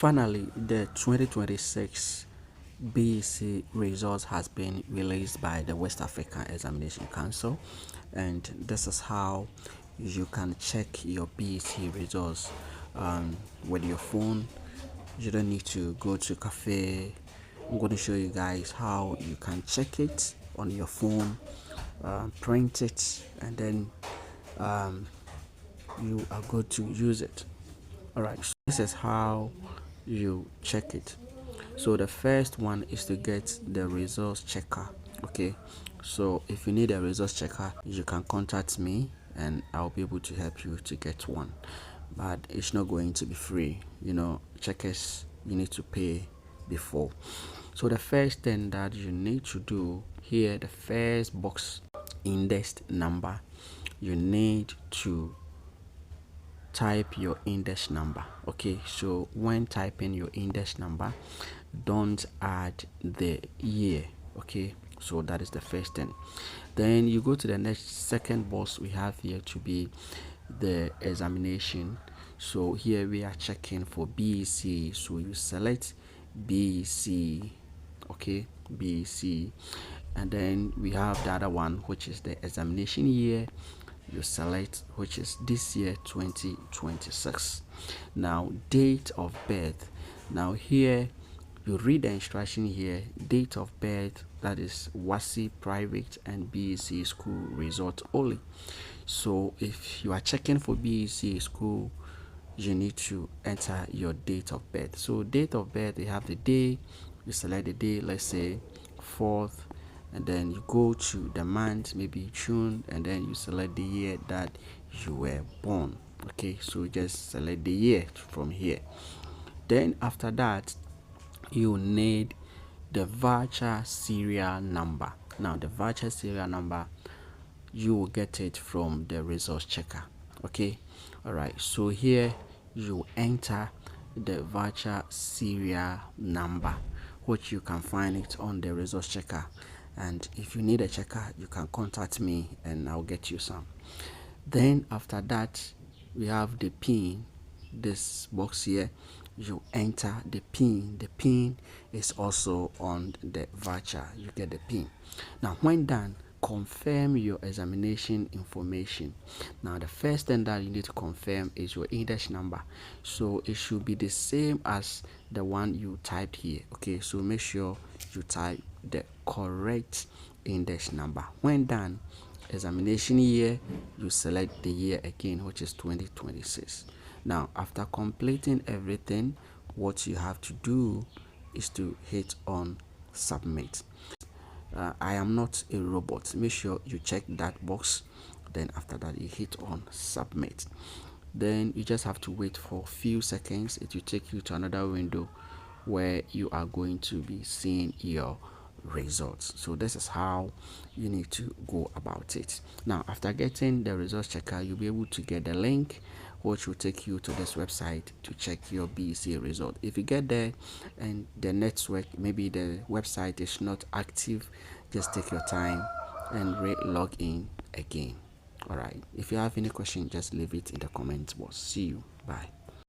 Finally, the 2026 BECE results has been released by the West African Examination Council, and this is how you can check your BECE results with your phone. You don't need to go to cafe. I'm going to show you guys how you can check it on your phone, print it, and then um, you are good to use it. All right, so this is how you check it. So the first one is to get the results checker. Okay, so if you need a results checker, you can contact me and I'll be able to help you to get one, but it's not going to be free. Checkers you need to pay before. So the first thing that you need to do here, the first box, indexed number, you need to type your index number. Okay, so when typing your index number, don't add the year. Okay, so that is the first thing. Then you go to the next second box we have here to be the examination. So here we are checking for BECE, so you select BECE. Okay, BECE, and then we have the other one, which is the examination year. You select, which is this year 2026. Now date of birth, now here you read the instruction here. Date of birth, that is WASSCE private and BECE school result only. So if you are checking for BECE school, you need to enter your date of birth. So date of birth, you have the day, you select the day, let's say 4th, and then you go to the month, maybe June, and then you select the year that you were born. Okay, so just select the year from here. Then after that, you need the voucher serial number. Now the voucher serial number, you will get it from the results checker. Okay, all right, so here you enter the voucher serial number, which you can find it on the results checker. And if you need a checker, you can contact me and I'll get you some. Then after that, we have the pin. This box here, you enter the pin. The pin is also on the voucher. You get the pin. Now when done, confirm your examination information. Now the first thing that you need to confirm is your index number, so it should be the same as the one you typed here. Okay, so make sure you type the correct index number. When done, examination year, you select the year again, which is 2026. Now after completing everything, what you have to do is to hit on submit. I am not a robot. Make sure you check that box. Then after that, you hit on submit. Then you just have to wait for a few seconds. It will take you to another window where you are going to be seeing your results. So this is how you need to go about it. Now after getting the results checker, you'll be able to get the link which will take you to this website to check your BECE result. If you get there and the network, maybe the website is not active, just take your time and log in again. All right, if you have any question, just leave it in the comment box. See you. Bye.